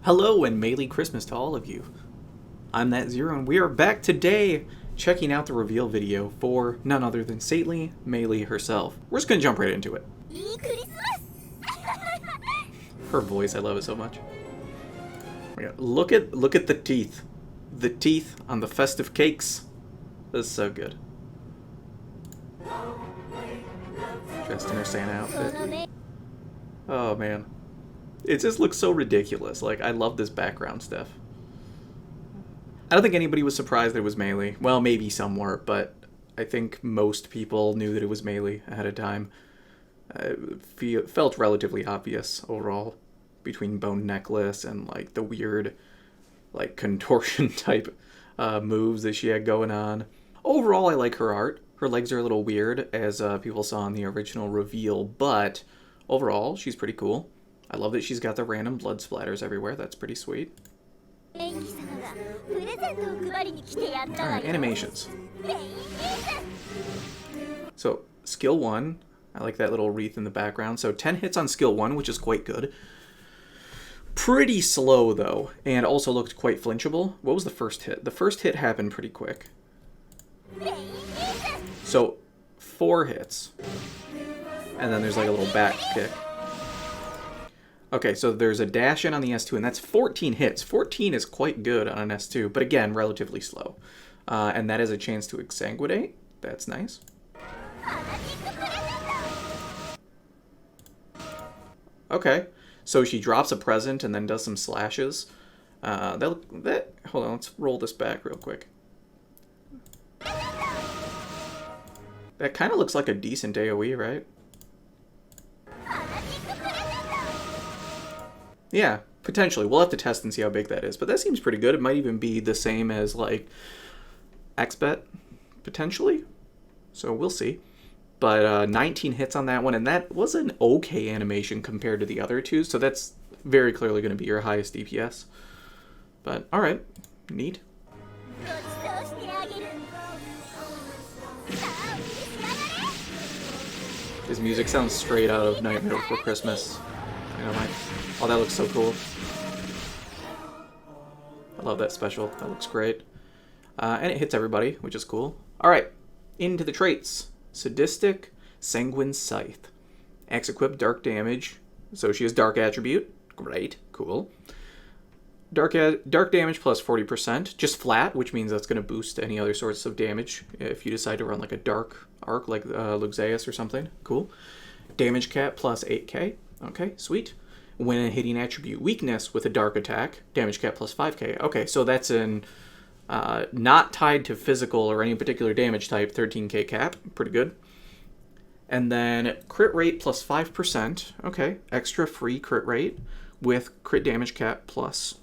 Hello and Melee Christmas to all of you. I'm That Zero and we are back today checking out the reveal video for none other than Sately Melee herself. We're just gonna jump right into it. Her voice, I love it so much. Look at the teeth. The teeth on the festive cakes. This is so good. Dressed in her Santa outfit. Oh man. It just looks so ridiculous. Like, I love this background stuff. I don't think anybody was surprised that it was Melee. Well, maybe some were, but I think most people knew that it was Melee ahead of time. It felt relatively obvious overall between Bone Necklace and, like, the weird, like, contortion type moves that she had going on. Overall, I like her art. Her legs are a little weird, as people saw in the original reveal, but overall, she's pretty cool. I love that she's got the random blood splatters everywhere. That's pretty sweet. Alright, animations. So, skill 1. I like that little wreath in the background. So, 10 hits on skill 1, which is quite good. Pretty slow, though, and also looked quite flinchable. What was the first hit? The first hit happened pretty quick. So, 4 hits. And then there's like a little back kick. Okay, so there's a dash in on the S2, and that's 14 hits. 14 is quite good on an S2, but again, relatively slow. And that is a chance to exsanguinate. That's nice. Okay, so she drops a present and then does some slashes. Hold on, let's roll this back real quick. That kind of looks like a decent AoE, right? Yeah, potentially. We'll have to test and see how big that is. But that seems pretty good. It might even be the same as, like, XBet, potentially. So we'll see. But 19 hits on that one, and that was an okay animation compared to the other two. So that's very clearly going to be your highest DPS. But, alright. Neat. His music sounds straight out of Nightmare Before Christmas. Oh, that looks so cool. I love that special. That looks great. And it hits everybody, which is cool. Alright, into the traits. Sadistic, Sanguine Scythe. X-equip Dark Damage. So she has Dark Attribute. Great, cool. Dark damage plus 40%. Just flat, which means that's going to boost any other sorts of damage if you decide to run like a Dark Arc like Luxeus or something. Cool. Damage cap plus 8k. Okay, sweet. When a hitting attribute weakness with a dark attack, damage cap plus 5k. Okay, so that's in not tied to physical or any particular damage type, 13k cap. Pretty good. And then crit rate plus 5%. Okay, extra free crit rate with crit damage cap plus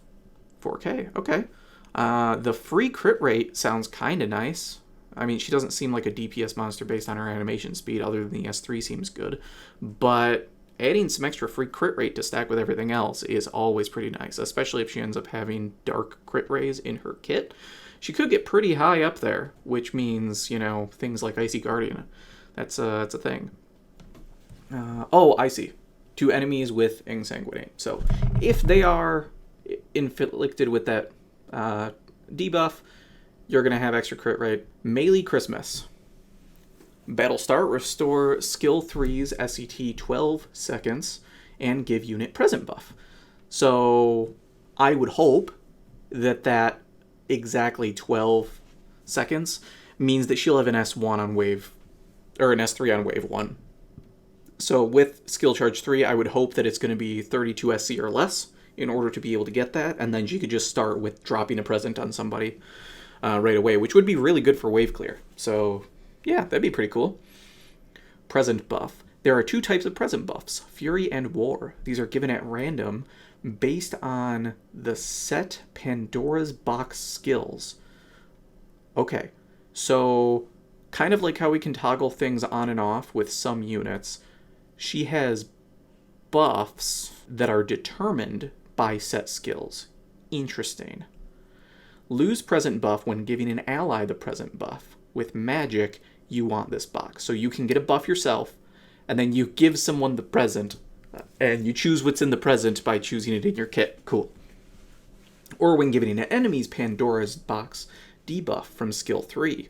4k. Okay. The free crit rate sounds kind of nice. I mean, she doesn't seem like a DPS monster based on her animation speed, other than the S3 seems good. But adding some extra free crit rate to stack with everything else is always pretty nice, especially if she ends up having dark crit rays in her kit. She could get pretty high up there, which means, you know, things like Icy Guardian. That's a thing. Oh, I see. To enemies with Exsanguinate. So, if they are inflicted with that debuff, you're going to have extra crit rate. Melee Christmas. Battle start, restore skill 3's SET 12 seconds, and give unit present buff. So I would hope that exactly 12 seconds means that she'll have an S1 on wave, or an S3 on wave 1. So with skill charge 3, I would hope that it's going to be 32 SC or less in order to be able to get that, and then she could just start with dropping a present on somebody right away, which would be really good for wave clear. So yeah, that'd be pretty cool. Present buff. There are 2 types of present buffs, Fury and War. These are given at random based on the set Pandora's Box skills. Okay, so kind of like how we can toggle things on and off with some units, she has buffs that are determined by set skills. Interesting. Lose present buff when giving an ally the present buff. With magic, you want this box. So you can get a buff yourself, and then you give someone the present, and you choose what's in the present by choosing it in your kit. Cool. or when giving an enemy's Pandora's Box debuff from skill 3.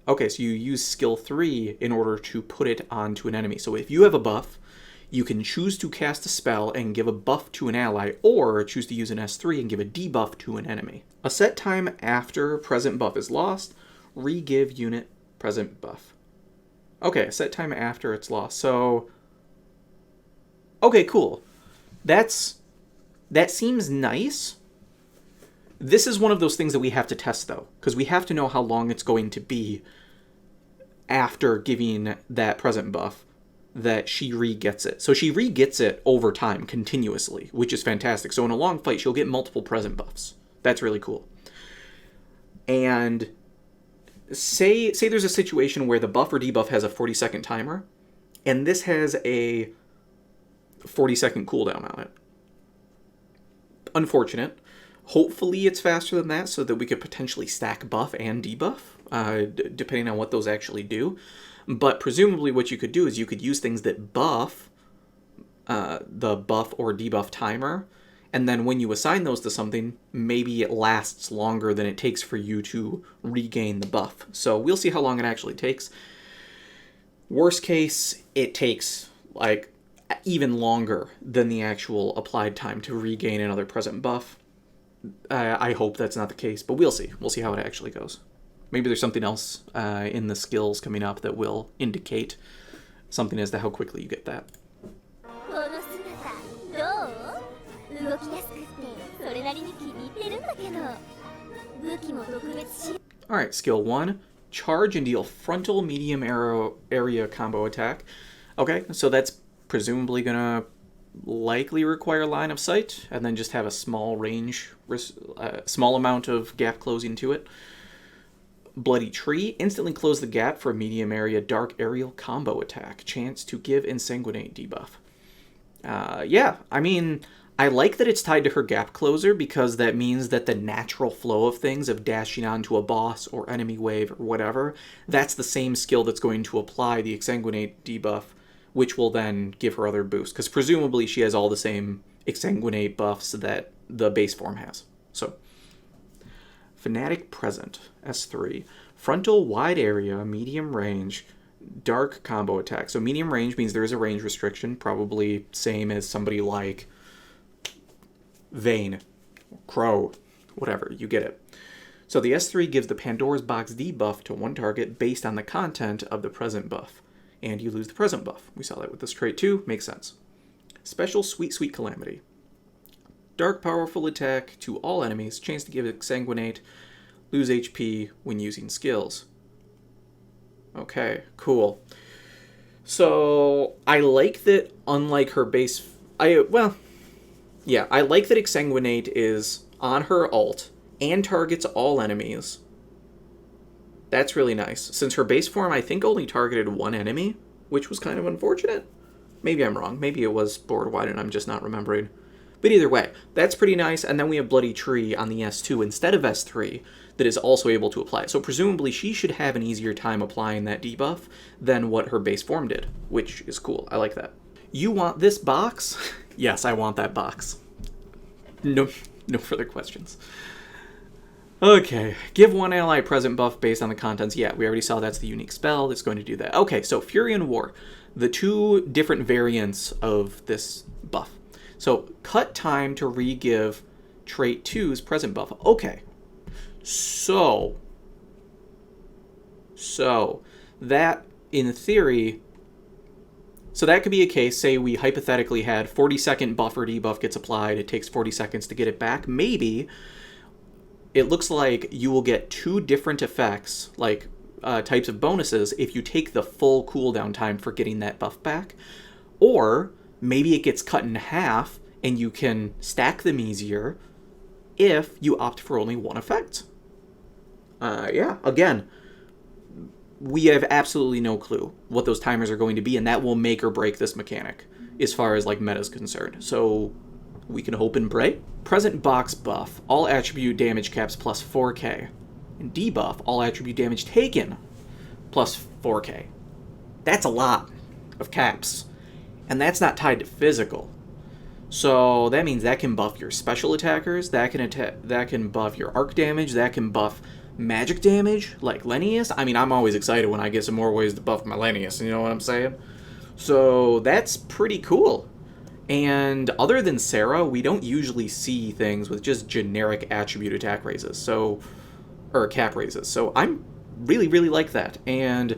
Okay, so you use skill 3 in order to put it onto an enemy. So if you have a buff, you can choose to cast a spell and give a buff to an ally, or choose to use an S3 and give a debuff to an enemy. A set time after present buff is lost, re-give unit present buff. Okay, a set time after it's lost. So, okay, cool. That seems nice. This is one of those things that we have to test, though, because we have to know how long it's going to be after giving that present buff that she re-gets it. So she re-gets it over time, continuously, which is fantastic. So in a long fight, she'll get multiple present buffs. That's really cool. And say there's a situation where the buff or debuff has a 40-second timer, and this has a 40-second cooldown on it. Unfortunate. Hopefully it's faster than that so that we could potentially stack buff and debuff, depending on what those actually do. But presumably what you could do is you could use things that buff the buff or debuff timer, and then when you assign those to something, maybe it lasts longer than it takes for you to regain the buff. So we'll see how long it actually takes. Worst case, it takes like even longer than the actual applied time to regain another present buff. I hope that's not the case, but we'll see. We'll see how it actually goes. Maybe there's something else in the skills coming up that will indicate something as to how quickly you get that. Alright, skill 1. Charge and deal frontal medium area combo attack. Okay, so that's presumably going to likely require line of sight, and then just have a small range, small amount of gap closing to it. Bloody Tree, instantly close the gap for a medium area dark aerial combo attack. Chance to give Insanguinate debuff. Yeah, I mean, I like that it's tied to her gap closer, because that means that the natural flow of things, of dashing onto a boss or enemy wave or whatever, that's the same skill that's going to apply the Exsanguinate debuff, which will then give her other boosts, because presumably she has all the same Exsanguinate buffs that the base form has. So, Fanatic Present, S3. Frontal wide area, medium range, dark combo attack. So medium range means there is a range restriction, probably same as somebody like Vayne, Crow, whatever, you get it. So the S3 gives the Pandora's Box debuff to one target based on the content of the present buff, and you lose the present buff. We saw that with this trait too, makes sense. Special Sweet Sweet Calamity. Dark powerful attack to all enemies, chance to give Exsanguinate, lose HP when using skills. Okay, cool. So, I like that unlike her base... I like that Exsanguinate is on her ult and targets all enemies. That's really nice. Since her base form, I think, only targeted one enemy, which was kind of unfortunate. Maybe I'm wrong. Maybe it was board-wide and I'm just not remembering. But either way, that's pretty nice. And then we have Bloody Tree on the S2 instead of S3 that is also able to apply it. So presumably she should have an easier time applying that debuff than what her base form did, which is cool. I like that. You want this box? Yes, I want that box. No further questions. Okay, give one ally present buff based on the contents. Yeah, we already saw that's the unique spell that's going to do that. Okay, so Fury and War, the two different variants of this buff. So, cut time to re-give trait 2's present buff. Okay. So, that, in theory... So that could be a case, say we hypothetically had 40-second buff or debuff gets applied, it takes 40 seconds to get it back. Maybe it looks like you will get two different effects, like types of bonuses, if you take the full cooldown time for getting that buff back. Or... maybe it gets cut in half, and you can stack them easier if you opt for only one effect. Yeah, again, we have absolutely no clue what those timers are going to be, and that will make or break this mechanic, as far as, like, meta's concerned. So, we can hope and pray. Present box buff, all attribute damage caps plus 4k. And debuff, all attribute damage taken plus 4k. That's a lot of caps. And that's not tied to physical. So that means that can buff your special attackers, that can buff your arc damage, that can buff magic damage, like Lennius. I mean, I'm always excited when I get some more ways to buff my Lennius, you know what I'm saying? So that's pretty cool. And other than Sarah, we don't usually see things with just generic attribute attack raises, or cap raises. So I'm really like that. And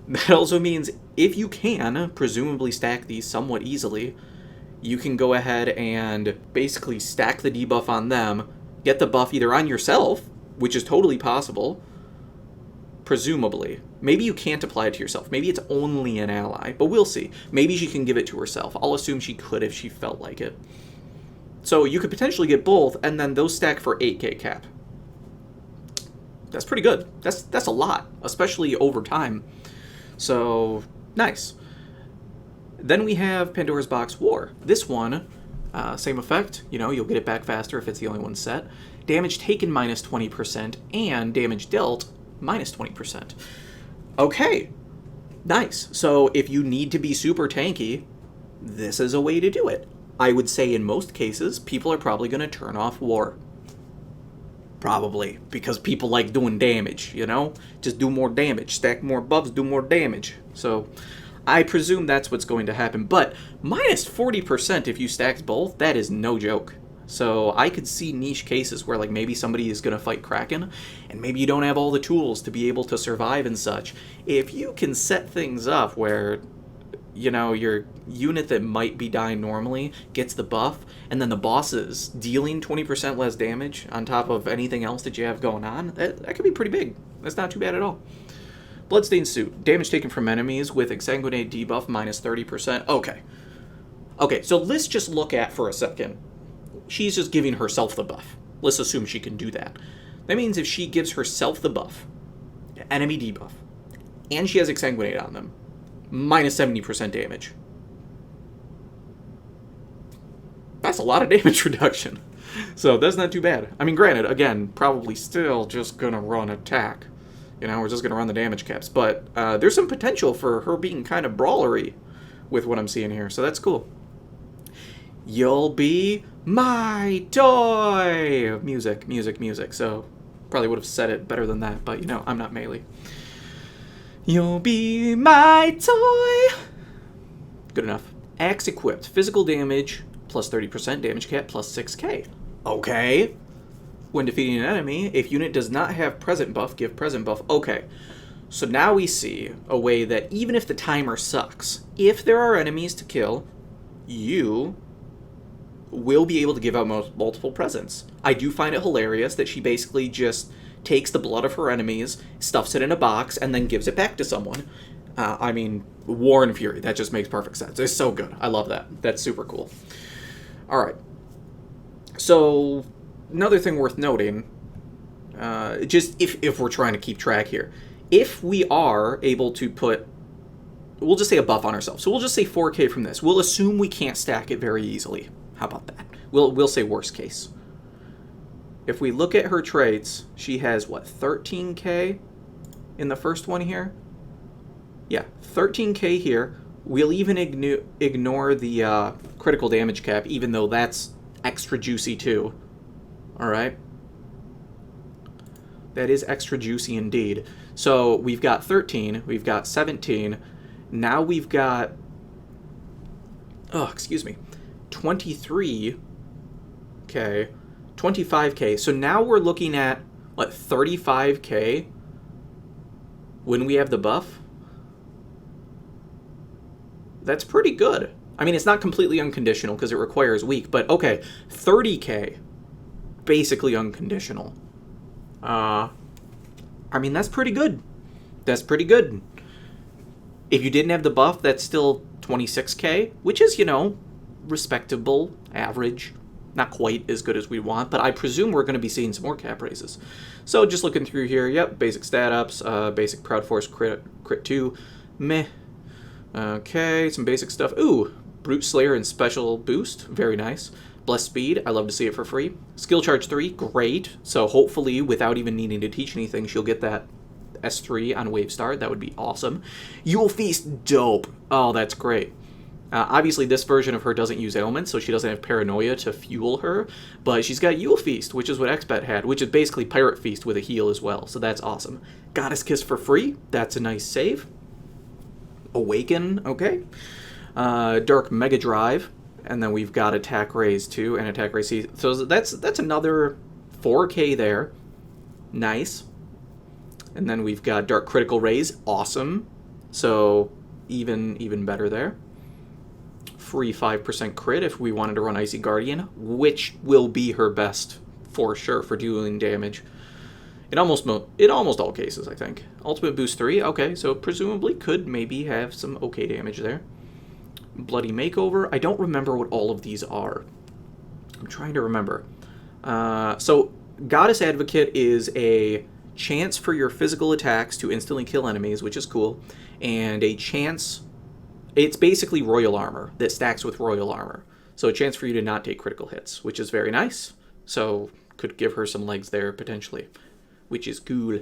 that also means if you can presumably stack these somewhat easily, you can go ahead and basically stack the debuff on them, get the buff either on yourself, which is totally possible, presumably. Maybe you can't apply it to yourself. Maybe it's only an ally, but we'll see. Maybe she can give it to herself. I'll assume she could if she felt like it. So you could potentially get both, and then those stack for 8k cap. That's pretty good. That's a lot, especially over time. So, nice. Then we have Pandora's Box War. This one, same effect. You know, you'll get it back faster if it's the only one set. Damage taken minus 20%, and damage dealt minus 20%. Okay, nice. So if you need to be super tanky, this is a way to do it. I would say in most cases, people are probably going to turn off War. Probably, because people like doing damage, you know? Just do more damage, stack more buffs, do more damage. So I presume that's what's going to happen. But minus 40% if you stacked both, that is no joke. So I could see niche cases where like maybe somebody is going to fight Kraken, and maybe you don't have all the tools to be able to survive and such. If you can set things up where, you know, your unit that might be dying normally gets the buff, and then the boss is dealing 20% less damage on top of anything else that you have going on, that could be pretty big. That's not too bad at all. Bloodstained Suit. Damage taken from enemies with Exsanguinate debuff minus 30%. Okay, so let's just look at for a second. She's just giving herself the buff. Let's assume she can do that. That means if she gives herself the buff, enemy debuff, and she has Exsanguinate on them, minus 70% damage. That's a lot of damage reduction. So that's not too bad. I mean, granted, again, probably still just gonna run attack. You know, we're just gonna run the damage caps. But there's some potential for her being kind of brawlery with what I'm seeing here. So that's cool. You'll be my toy! Music. So probably would have said it better than that, but you know, I'm not Melee. You'll be my toy! Good enough. Axe equipped. Physical damage plus 30%, damage cap plus 6k. Okay. When defeating an enemy, if unit does not have present buff, give present buff. Okay. So now we see a way that even if the timer sucks, if there are enemies to kill, you will be able to give out multiple presents. I do find it hilarious that she basically just takes the blood of her enemies, stuffs it in a box, and then gives it back to someone. I mean, War and Fury, that just makes perfect sense. It's so good. I love that. That's super cool. Alright. So, another thing worth noting, just if we're trying to keep track here, if we are able to put, we'll just say a buff on ourselves. So we'll just say 4k from this. We'll assume we can't stack it very easily. How about that? We'll say worst case. If we look at her traits, she has, what, 13k in the first one here? Yeah, 13k here. We'll even ignore the critical damage cap, even though that's extra juicy too. Alright? That is extra juicy indeed. So we've got 13, we've got 17, now we've got, 23k, 25k. So now we're looking at, what, 35k when we have the buff? That's pretty good. I mean, it's not completely unconditional because it requires weak, but okay, 30k, basically unconditional. I mean, that's pretty good. That's pretty good. If you didn't have the buff, that's still 26k, which is, you know, respectable, average. Not quite as good as we want, but I presume we're going to be seeing some more cap raises. So just looking through here, yep, basic stat ups, basic Proud Force crit 2, meh. Okay, some basic stuff. Ooh, Brute Slayer and Special Boost, very nice. Blessed Speed, I love to see it for free. Skill Charge 3, great. So hopefully, without even needing to teach anything, she'll get that S3 on Wave Start. That would be awesome. You'll Feast, dope. Oh, that's great. Obviously, this version of her doesn't use ailments, so she doesn't have paranoia to fuel her, but she's got Yule Feast, which is what Expet had, which is basically Pirate Feast with a heal as well, so that's awesome. Goddess Kiss for free, that's a nice save. Awaken, okay. Dark Mega Drive, and then we've got Attack Raise too, and Attack Raise C. So that's another 4K there. Nice. And then we've got Dark Critical Raise, awesome. So even better there. Free 5% crit if we wanted to run Icy Guardian, which will be her best for sure for dealing damage. In almost all cases, I think. Ultimate Boost 3, okay, so presumably could maybe have some okay damage there. Bloody Makeover, I don't remember what all of these are. I'm trying to remember. So Goddess Advocate is a chance for your physical attacks to instantly kill enemies, which is cool, and a chance... It's basically Royal Armor that stacks with Royal Armor. So a chance for you to not take critical hits, which is very nice. So could give her some legs there, potentially, which is cool.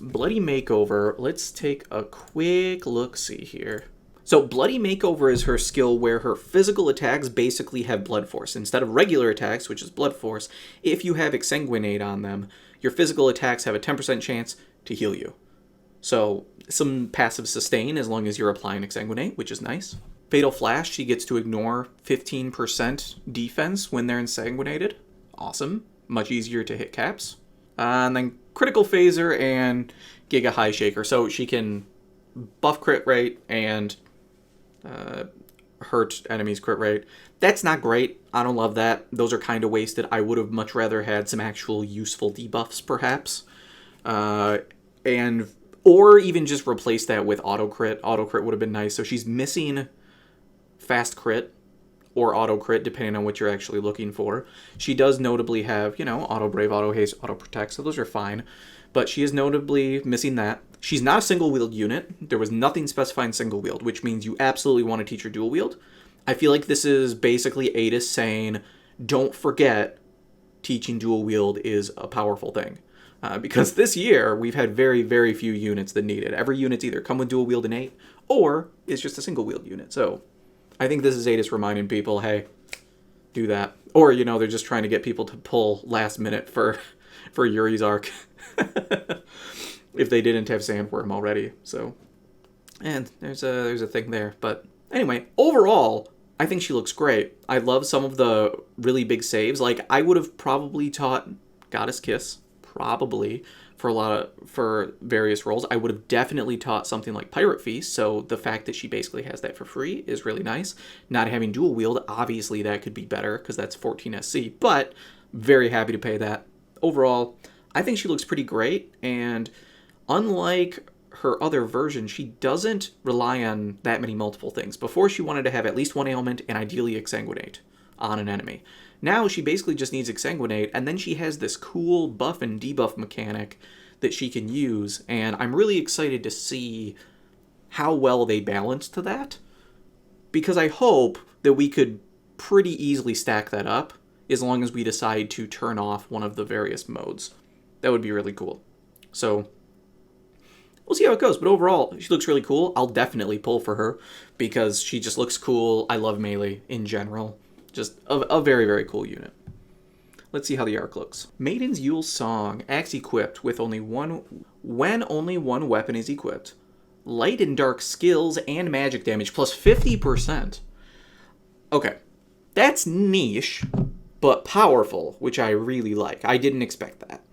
Bloody Makeover, let's take a quick look-see here. So Bloody Makeover is her skill where her physical attacks basically have Blood Force. Instead of regular attacks, which is Blood Force, if you have Exsanguinate on them, your physical attacks have a 10% chance to heal you. So some passive sustain as long as you're applying Exsanguinate, which is nice. Fatal Flash, she gets to ignore 15% defense when they're ensanguinated. Awesome. Much easier to hit caps. And then Critical Phaser and Giga High Shaker. So she can buff crit rate and hurt enemies crit rate. That's not great. I don't love that. Those are kind of wasted. I would have much rather had some actual useful debuffs, perhaps. Or even just replace that with auto crit. Auto crit would have been nice. So she's missing fast crit or auto crit, depending on what you're actually looking for. She does notably have, auto brave, auto haste, auto protect, so those are fine. But she is notably missing that. She's not a single wield unit. There was nothing specifying single wield, which means you absolutely want to teach her dual wield. I feel like this is basically Adis saying, don't forget, teaching dual wield is a powerful thing. Because this year, we've had very, very few units that need it. Every unit's either come with dual wield innate, or is just a single wield unit. So, I think this is Adis reminding people, hey, do that. Or, they're just trying to get people to pull last minute for Yuri's arc. If they didn't have Sandworm already. So, and there's a thing there. But anyway, overall, I think she looks great. I love some of the really big saves. Like, I would have probably taught Goddess Kiss, probably, for various roles. I would have definitely taught something like Pirate Feast, so the fact that she basically has that for free is really nice. Not having dual wield, obviously that could be better, because that's 14 SC, but very happy to pay that. Overall, I think she looks pretty great, and unlike her other version, she doesn't rely on that many multiple things. Before, she wanted to have at least one ailment and ideally Exsanguinate on an enemy. Now she basically just needs Exsanguinate, and then she has this cool buff and debuff mechanic that she can use, and I'm really excited to see how well they balance to that, because I hope that we could pretty easily stack that up as long as we decide to turn off one of the various modes. That would be really cool. So we'll see how it goes, but overall, she looks really cool. I'll definitely pull for her, because she just looks cool. I love melee in general. Just a very, very cool unit. Let's see how the arc looks. Maiden's Yule Song. Axe equipped with only one... When only one weapon is equipped. Light and dark skills and magic damage plus 50%. Okay. That's niche, but powerful, which I really like. I didn't expect that.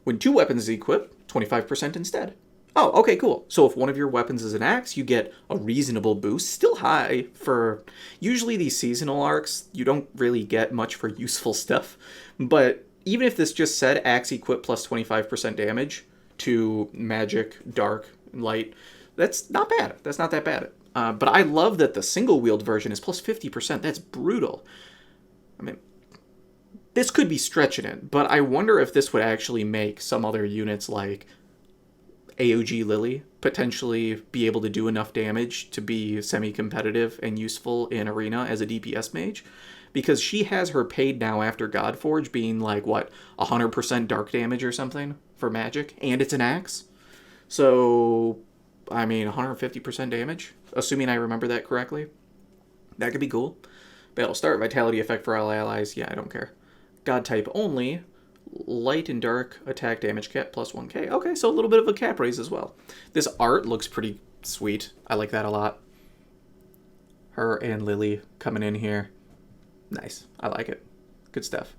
When two weapons is equipped, 25% instead. Oh, okay, cool. So if one of your weapons is an axe, you get a reasonable boost. Still high for... Usually these seasonal arcs, you don't really get much for useful stuff. But even if this just said axe equip plus 25% damage to magic, dark, light, that's not bad. That's not that bad. But I love that the single-wield version is plus 50%. That's brutal. I mean, this could be stretching it, but I wonder if this would actually make some other units like AOG Lily potentially be able to do enough damage to be semi-competitive and useful in Arena as a DPS mage. Because she has her paid now after Godforge being like, 100% dark damage or something for magic, and it's an axe. So, I mean, 150% damage. assuming I remember that correctly. That could be cool. Battle start, vitality effect for all allies. Yeah, I don't care. God type only. Light and dark attack damage cap plus 1k. Okay, so a little bit of a cap raise as well. This art looks pretty sweet. I like that a lot. Her and Lily coming in here. Nice. I like it. Good stuff.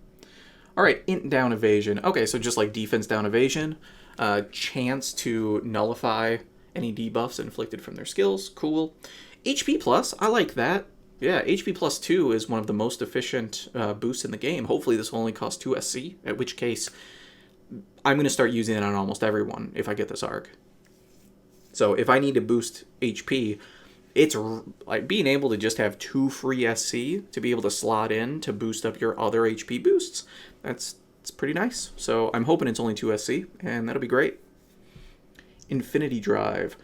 All right, int down evasion. Okay, so just like defense down evasion. Chance to nullify any debuffs inflicted from their skills. Cool. HP plus. I like that. Yeah, HP plus 2 is one of the most efficient boosts in the game. Hopefully this will only cost 2 SC, at which case I'm going to start using it on almost everyone if I get this arc. So if I need to boost HP, it's like being able to just have 2 free SC to be able to slot in to boost up your other HP boosts. It's pretty nice. So I'm hoping it's only 2 SC, and that'll be great. Infinity Drive.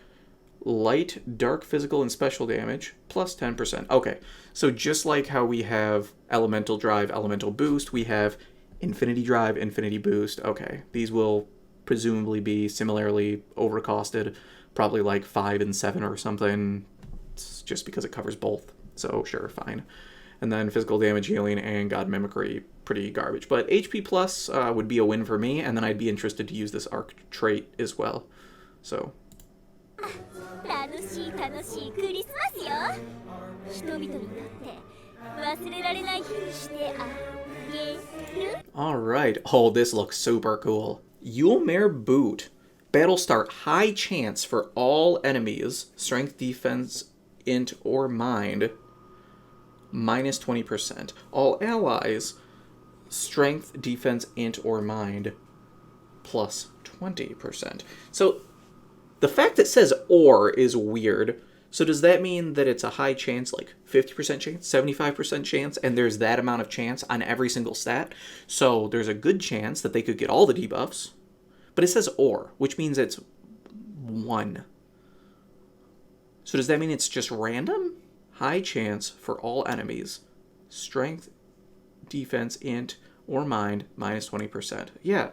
Light, dark, physical, and special damage, plus 10%. Okay, so just like how we have Elemental Drive, Elemental Boost, we have Infinity Drive, Infinity Boost. Okay, these will presumably be similarly overcosted, probably like 5 and 7 or something, it's just because it covers both. So sure, fine. And then physical damage, healing, and God Mimicry, pretty garbage. But HP plus would be a win for me, and then I'd be interested to use this arc trait as well. So... Alright. Oh, this looks super cool. Yulmare Boot. Battle start. High chance for all enemies. Strength, defense, int, or mind. Minus 20%. All allies. Strength, defense, int, or mind. Plus 20%. So... the fact that it says or is weird. So does that mean that it's a high chance, like 50% chance, 75% chance, and there's that amount of chance on every single stat? So there's a good chance that they could get all the debuffs. But it says or, which means it's 1. So does that mean it's just random? High chance for all enemies. Strength, defense, int, or mind, minus 20%. Yeah.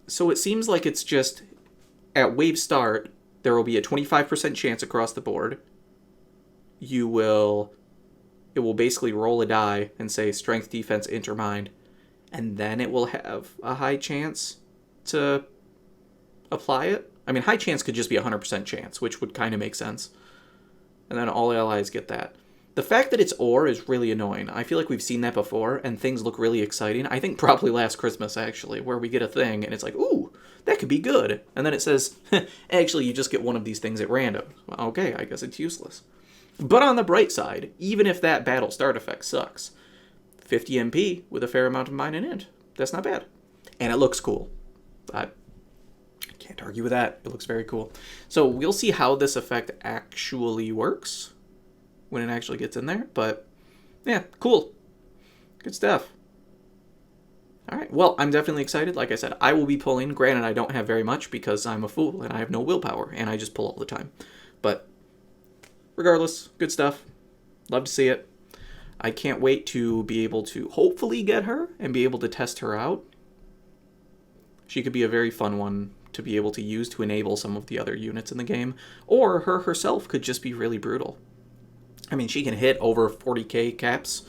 So it seems like it's just... at wave start, there will be a 25% chance across the board. It will basically roll a die and say strength, defense, int, or mind. And then it will have a high chance to apply it. I mean, high chance could just be 100% chance, which would kind of make sense. And then all allies get that. The fact that it's or is really annoying. I feel like we've seen that before, and things look really exciting. I think probably last Christmas, actually, where we get a thing, and it's like, ooh, that could be good. And then it says, actually, you just get one of these things at random. Well, okay, I guess it's useless. But on the bright side, even if that battle start effect sucks, 50 MP with a fair amount of mind and int. That's not bad. And it looks cool. I can't argue with that. It looks very cool. So we'll see how this effect actually works when it actually gets in there. But, yeah, cool. Good stuff. All right, well, I'm definitely excited. Like I said, I will be pulling. Granted, I don't have very much because I'm a fool and I have no willpower, and I just pull all the time. But regardless, good stuff. Love to see it. I can't wait to be able to hopefully get her and be able to test her out. She could be a very fun one to be able to use to enable some of the other units in the game. Or her herself could just be really brutal. I mean, she can hit over 40k caps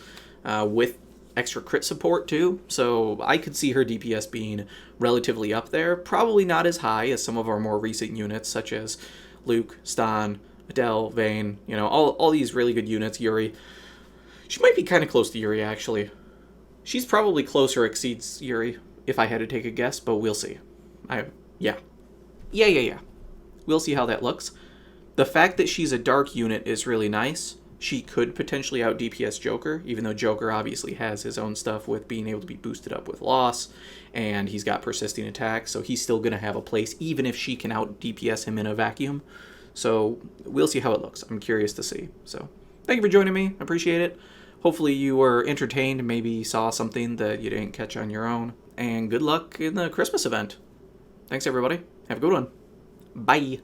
with extra crit support too, so I could see her DPS being relatively up there. Probably not as high as some of our more recent units, such as Luke, Stan, Adele, Vayne, you know, all these really good units. Yuri. She might be kind of close to Yuri, actually. She's probably close or exceeds Yuri, if I had to take a guess, but we'll see. Yeah. We'll see how that looks. The fact that she's a dark unit is really nice. She could potentially out DPS Joker, even though Joker obviously has his own stuff with being able to be boosted up with loss, and he's got persisting attacks, so he's still going to have a place, even if she can out DPS him in a vacuum. So we'll see how it looks. I'm curious to see. So thank you for joining me. I appreciate it. Hopefully you were entertained, maybe saw something that you didn't catch on your own, and good luck in the Christmas event. Thanks, everybody. Have a good one. Bye.